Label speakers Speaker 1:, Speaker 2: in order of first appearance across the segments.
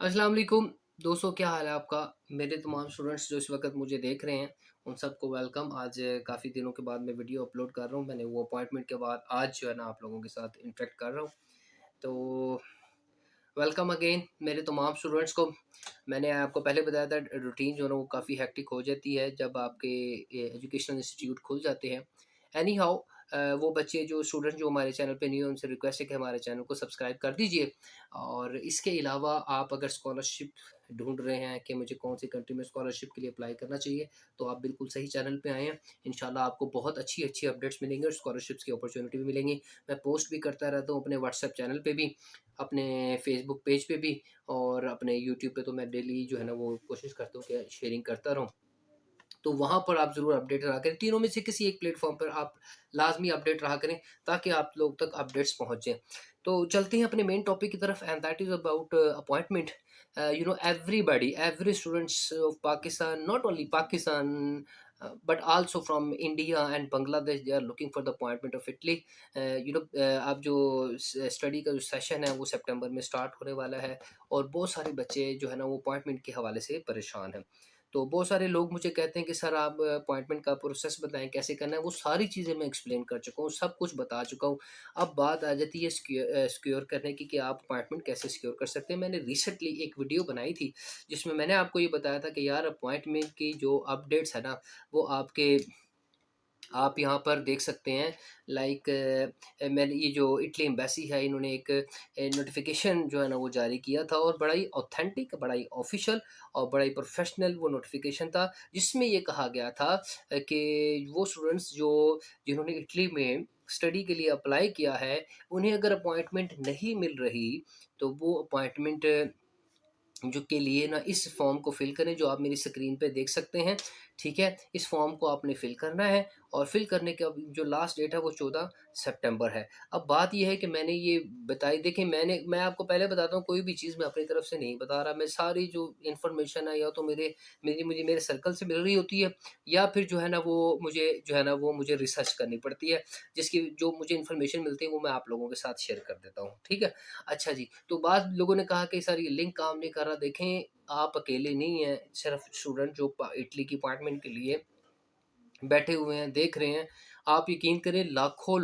Speaker 1: अस्सलाम वालेकुम दोस्तों, क्या हाल है आपका। मेरे तमाम स्टूडेंट्स जो इस वक्त मुझे देख रहे हैं उन सबको वेलकम। आज काफ़ी दिनों के बाद मैं वीडियो अपलोड कर रहा हूँ। मैंने वो अपॉइंटमेंट के बाद आज जो है ना आप लोगों के साथ इंटरेक्ट कर रहा हूँ। तो वेलकम अगेन मेरे तमाम स्टूडेंट्स को। मैंने आपको पहले बताया था रूटीन जो है ना वो काफ़ी हेक्टिक हो जाती है जब आपके एजुकेशनल इंस्टीट्यूट खुल जाते हैं। एनी हाउ वो बच्चे जो स्टूडेंट जो हमारे चैनल पे नहीं है उनसे रिक्वेस्ट है कि हमारे चैनल को सब्सक्राइब कर दीजिए। और इसके अलावा आप अगर स्कॉलरशिप ढूंढ रहे हैं कि मुझे कौन सी कंट्री में स्कॉलरशिप के लिए अप्लाई करना चाहिए, तो आप बिल्कुल सही चैनल पे आए हैं। इंशाल्लाह आपको बहुत अच्छी अच्छी अपडेट्स मिलेंगे और स्कॉलरशिप्स की अपॉर्चुनिटी भी मिलेंगी। मैं पोस्ट भी करता रहता हूँ अपने व्हाट्सएप चैनल पे भी, अपने फेसबुक पेज पे भी, और अपने यूट्यूब पे तो मैं डेली जो है ना वो कोशिश करता हूँ कि शेयरिंग करता रहूँ। तो वहाँ पर आप ज़रूर अपडेट रहा करें। तीनों में से किसी एक प्लेटफ़ॉर्म पर आप लाज़मी अपडेट रहा करें ताकि आप लोग तक अपडेट्स पहुँच जाएँ। तो चलते हैं अपने मेन टॉपिक की तरफ, and that is about appointment. Everybody, every students of Pakistan, not only Pakistan, but also from India and Bangladesh, they are looking for the appointment of Italy. अब जो स्टडी का जो सेशन है वो सितंबर में स्टार्ट होने वाला है, और बहुत सारे बच्चे जो है ना वो अपॉइंटमेंट के हवाले से परेशान हैं। तो बहुत सारे लोग मुझे कहते हैं कि सर आप अपॉइंटमेंट का प्रोसेस बताएँ, कैसे करना है? वो सारी चीज़ें मैं एक्सप्लेन कर चुका हूँ, सब कुछ बता चुका हूँ। अब बात आ जाती है सिक्योर करने की कि आप अपॉइंटमेंट कैसे सिक्योर कर सकते हैं। मैंने रिसेंटली एक वीडियो बनाई थी, जिसमें मैंने आपको ये बताया था कि यार अपॉइंटमेंट की जो अपडेट्स है ना, वो आपके आप यहाँ पर देख सकते हैं। लाइक मैंने ये जो इटली एम्बेसी है इन्होंने एक नोटिफिकेशन जो है ना वो जारी किया था, और बड़ा ही ऑथेंटिक, बड़ा ही ऑफिशियल और बड़ा ही प्रोफेशनल वो नोटिफिकेशन था, जिसमें ये कहा गया था कि वो स्टूडेंट्स जो जिन्होंने इटली में स्टडी के लिए अप्लाई किया है, उन्हें अगर अपॉइंटमेंट नहीं मिल रही, तो वो अपॉइंटमेंट जो के लिए ना इस फॉर्म को फिल करें जो आप मेरी स्क्रीन पे देख सकते हैं। ठीक है, इस फॉर्म को आपने फिल करना है, और फिल करने का जो लास्ट डेट है वो 14 सितंबर है। अब बात ये है कि मैंने ये बताई, देखिए मैं आपको पहले बताता हूँ, कोई भी चीज़ मैं अपनी तरफ से नहीं बता रहा। मैं सारी जो इन्फॉर्मेशन है या तो मुझे मेरे सर्कल से मिल रही होती है, या फिर जो है ना वो मुझे रिसर्च करनी पड़ती है, जिसकी जो मुझे इन्फॉर्मेशन मिलती है वो मैं आप लोगों के साथ शेयर कर देता हूँ। ठीक है। अच्छा जी, तो बाद लोगों ने कहा कि सर ये लिंक काम नहीं कर रहा। देखें, आप अकेले नहीं हैं, सिर्फ स्टूडेंट जो इटली की अपॉइंटमेंट के लिए बैठे हुए हैं, देख रहे हैं। आप यकीन करें, लाखों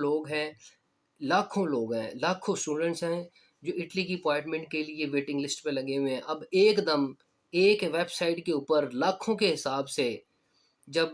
Speaker 1: स्टूडेंट्स हैं जो इटली की अपॉइंटमेंट के लिए वेटिंग लिस्ट पे लगे हुए हैं। अब एकदम एक वेबसाइट के ऊपर लाखों के हिसाब से जब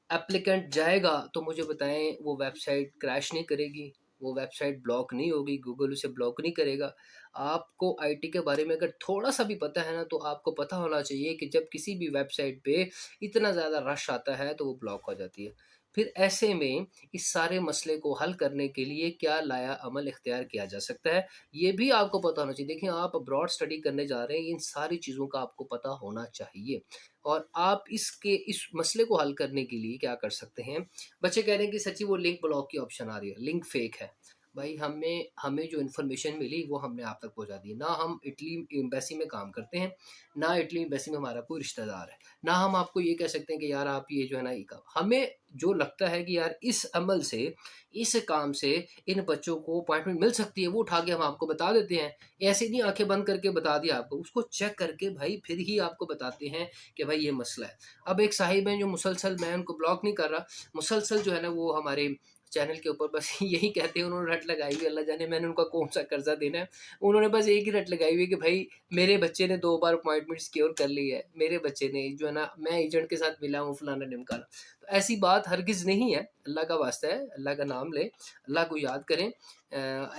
Speaker 1: एप्लीकेंट जाएगा, तो मुझे बताएं वो वेबसाइट क्रैश नहीं करेगी, वो वेबसाइट ब्लॉक नहीं होगी, गूगल उसे ब्लॉक नहीं करेगा। आपको आईटी के बारे में अगर थोड़ा सा भी पता है ना, तो आपको पता होना चाहिए कि जब किसी भी वेबसाइट पे इतना ज़्यादा रश आता है तो वो ब्लॉक हो जाती है। फिर ऐसे में इस सारे मसले को हल करने के लिए क्या लाया अमल इख्तियार किया जा सकता है, ये भी आपको पता होना चाहिए। देखिए, आप अब्रॉड स्टडी करने जा रहे हैं, इन सारी चीज़ों का आपको पता होना चाहिए। और आप इस मसले को हल करने के लिए क्या कर सकते हैं। बच्चे कह रहे हैं कि सच्ची वो लिंक ब्लॉक की ऑप्शन आ रही है, लिंक फेक है। भाई, हमें हमें जो इन्फॉर्मेशन मिली वो हमने आप तक पहुंचा दी। ना हम इटली एम्बेसी में काम करते हैं, ना इटली एम्बेसी में हमारा कोई रिश्तेदार है, ना हम आपको ये कह सकते हैं कि यार आप ये जो है ना हमें जो लगता है कि यार इस अमल से, इस काम से इन बच्चों को अपॉइंटमेंट मिल सकती है, वो उठा के हम आपको बता देते हैं। ऐसे नहीं आंखें बंद करके बता दिया आपको, उसको चेक करके भाई फिर ही आपको बताते हैं कि भाई ये मसला है। अब एक साहिब हैं जो मुसलसल, मैं उनको ब्लॉक नहीं कर रहा, मुसलसल जो है ना वो हमारे चैनल के ऊपर बस यही कहते हैं, उन्होंने रट लगाई हुई है, अल्लाह जाने मैंने उनका कौन सा कर्जा देना है। उन्होंने बस एक ही रट लगाई हुई है कि भाई मेरे बच्चे ने 2 बार अपॉइंटमेंट सिक्योर कर ली है, मेरे बच्चे ने जो है ना, मैं एजेंट के साथ मिला हूँ फलाना ढिमकाना। तो ऐसी बात हरगिज़ नहीं है, अल्लाह का वास्ता है, अल्लाह का नाम लें, अल्लाह को याद करें।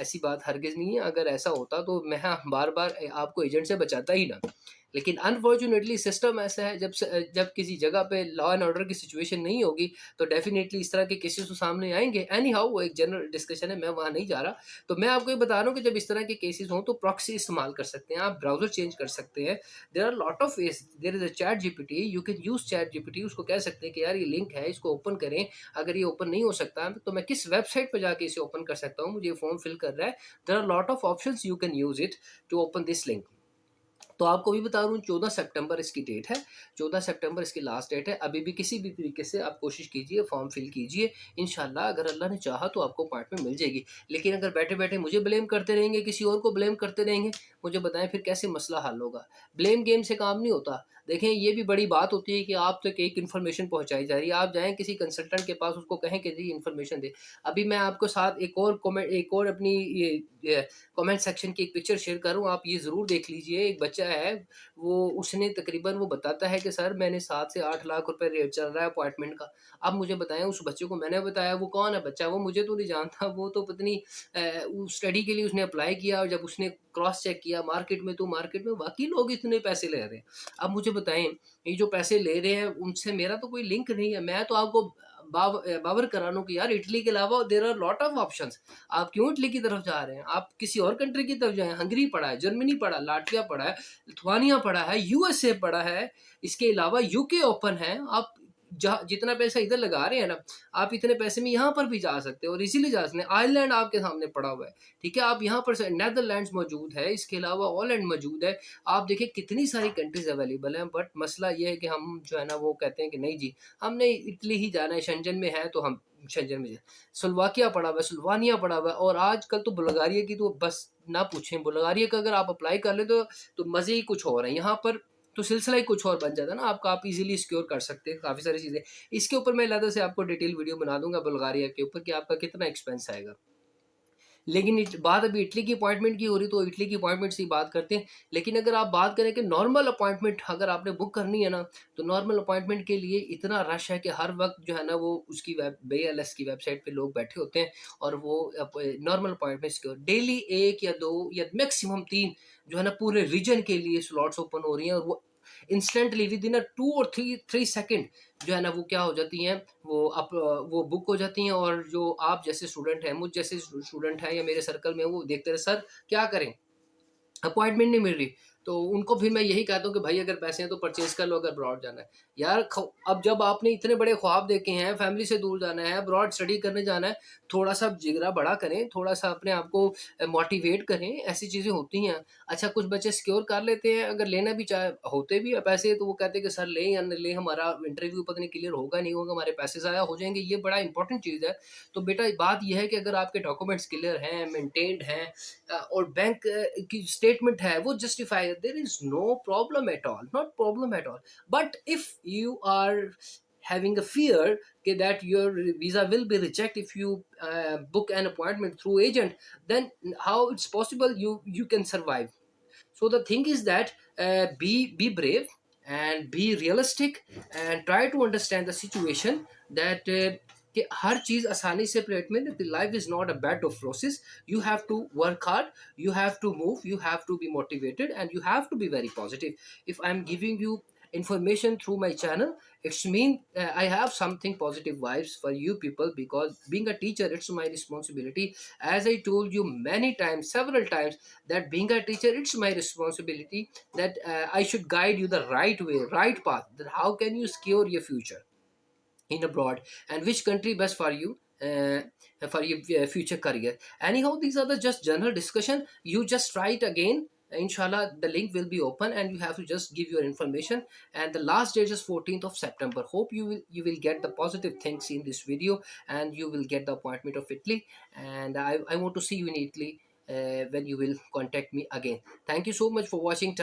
Speaker 1: ऐसी बात हरगिज़ नहीं है। अगर ऐसा होता तो मैं बार-बार आपको एजेंट से बचाता ही ना। लेकिन अनफॉर्चुनेटली सिस्टम ऐसा है, जब किसी जगह पे लॉ एंड ऑर्डर की सिचुएशन नहीं होगी, तो डेफिनेटली इस तरह के केसेस तो सामने आएँगे। एनी हाउ वो एक जनरल डिस्कशन है, मैं वहाँ नहीं जा रहा। तो मैं आपको ये बता रहा हूँ कि जब इस तरह के केसेस हों तो प्रॉक्सी इस्तेमाल कर सकते हैं, आप ब्राउज़र चेंज कर सकते हैं। There are lot of ways, there is a chat GPT, you can use chat GPT, उसको कह सकते हैं कि यार ये लिंक है, इसको ओपन करें। अगर ये ओपन नहीं हो सकता तो मैं किस वेबसाइट पे जाके इसे ओपन कर सकता हूँ, मुझे ये फॉर्म फिल कर रहा है। There are lot of options, you can use it to open this link. तो आपको भी बता रहा हूँ 14 सितंबर इसकी डेट है, 14 सितंबर इसकी लास्ट डेट है। अभी भी किसी भी तरीके से आप कोशिश कीजिए, फॉर्म फिल कीजिए, इंशाल्लाह अगर अल्लाह ने चाहा तो आपको अपॉइंटमेंट मिल जाएगी। लेकिन अगर बैठे-बैठे मुझे ब्लेम करते रहेंगे, किसी और को ब्लेम करते रहेंगे, मुझे बताएँ फिर कैसे मसला हल होगा? ब्लेम गेम से काम नहीं होता। देखें ये भी बड़ी बात होती है कि आप तक एक इन्फॉर्मेशन पहुँचाई जा रही है, आप जाएँ किसी कंसल्टेंट के पास उसको कहें कि जी इन्फॉर्मेशन दे। अभी मैं आपको साथ एक और अपनी ये कमेंट सेक्शन की एक पिक्चर शेयर कर रहा हूँ, आप ये ज़रूर देख लीजिए। एक बच्चा है, वो उसने तकरीबन वो बताता है कि सर मैंने 7 से 8 लाख रुपए रेट चल रहा है अपॉइंटमेंट का। अब मुझे बताएँ उस बच्चे को मैंने बताया, वो कौन है बच्चा? वो मुझे तो नहीं जानता, वो तो पता नहीं उस स्टडी के लिए उसने अप्लाई किया और जब उसने क्रॉस चेक किया मार्केट में, तो मार्केट में वाक़ई लोग इतने पैसे ले रहे हैं। अब मुझे बताएँ, ये जो पैसे ले रहे हैं उनसे मेरा तो कोई लिंक नहीं है। मैं तो आपको बावर करा लूँ कि यार इटली के अलावा there are lot of options. आप क्यों इटली की तरफ जा रहे हैं? आप किसी और कंट्री की तरफ जाएँ। हंगरी पड़ा है, जर्मनी पड़ा है, लाटविया पड़ा है, लिथुआनिया पड़ा है, यूएसए पड़ा है, इसके अलावा यूके ओपन है। आप जहाँ जितना पैसा इधर लगा रहे हैं ना, आप इतने पैसे में यहाँ पर भी जा सकते हो और इज़िली जा सकते हैं। आयरलैंड आपके सामने पड़ा हुआ है, ठीक है? आप यहाँ पर से नीदरलैंड्स मौजूद है, इसके अलावा हॉलैंड मौजूद है। आप देखिए कितनी सारी कंट्रीज़ अवेलेबल हैं, बट मसला ये है कि हम जो है ना वो कहते हैं कि नहीं जी, हमने इटली ही जाना है, शेंजन में है तो हम शेंजन में जाएँ। स्लोवाकिया पड़ा हुआ है, स्लोवानिया पड़ा हुआ है और आजकल तो बुल्गारिया की तो बस ना पूछें। बुल्गारिया का अगर आप अप्लाई कर लें तो मज़े ही कुछ और हैं। यहाँ पर तो सिलसिला ही कुछ और बन जाता है ना आपका, आप इज़िली सिक्योर कर सकते हैं काफ़ी सारी चीज़ें। इसके ऊपर मैं अलग से आपको डिटेल वीडियो बना दूँगा बुल्गारिया के ऊपर कि आपका कितना एक्सपेंस आएगा। लेकिन बात अभी इटली की अपॉइंटमेंट की हो रही, तो इटली की अपॉइंटमेंट से ही बात करते हैं। लेकिन अगर आप बात करें कि नॉर्मल अपॉइंटमेंट अगर आपने बुक करनी है ना, तो नॉर्मल अपॉइंटमेंट के लिए इतना रश है कि हर वक्त जो है ना वो उसकी BALS की वेबसाइट पे लोग बैठे होते हैं और वो नॉर्मल अपॉइंटमेंट्स के डेली 1 या 2 या मैक्सिमम 3 जो है ना पूरे रीजन के लिए स्लॉट्स ओपन हो रही हैं और वो इंस्टेंटली विद इन अ 2 और 3 सेकंड जो है ना वो क्या हो जाती हैं, वो बुक हो जाती हैं। और जो आप जैसे स्टूडेंट हैं, मुझ जैसे स्टूडेंट हैं या मेरे सर्कल में, वो देखते रहे सर क्या करें, अपॉइंटमेंट नहीं मिल रही। तो उनको फिर मैं यही कहता हूँ कि भाई अगर पैसे हैं तो परचेज कर लो, अगर अब्रॉड जाना है। यार अब जब आपने इतने बड़े ख्वाब देखे हैं, फैमिली से दूर जाना है, अब्रॉड स्टडी करने जाना है, थोड़ा सा जिगरा बड़ा करें, थोड़ा सा अपने आप को मोटिवेट करें, ऐसी चीज़ें होती हैं। अच्छा कुछ बच्चे सिक्योर कर लेते हैं, अगर लेना भी चाहे होते भी है पैसे, तो वो कहते हैं कि सर लें या न लें, हमारा इंटरव्यू पता नहीं क्लियर होगा नहीं होगा, हमारे पैसे ज़ाया हो जाएंगे। ये बड़ा इंपॉर्टेंट चीज़ है। तो बेटा बात यह है कि अगर आपके डॉक्यूमेंट्स क्लियर हैं, मेंटेन्ड हैं, और बैंक की स्टेटमेंट है वो justify, there is no problem at all, not problem at all. But if you are having a fear that your visa will be rejected if you book an appointment through agent, then how it's possible you can survive? So the thing is that be brave and be realistic and try to understand the situation that कि हर चीज आसानी से plate में, life is not a bed of roses. You have to work hard, you have to move, you have to be motivated and you have to be very positive. If I'm giving you information through my channel, it's mean I have something positive vibes for you people, because being a teacher, it's my responsibility. As I told you many times, several times, that being a teacher, it's my responsibility, that I should guide you the right way, right path, that how can you secure your future in abroad and which country best for your future career. Anyhow, these are the just general discussion. You just try it again. Inshallah, the link will be open and you have to just give your information. And the last date is 14th of September. Hope you will get the positive things in this video and you will get the appointment of Italy. And I want to see you in Italy when you will contact me again. Thank you so much for watching.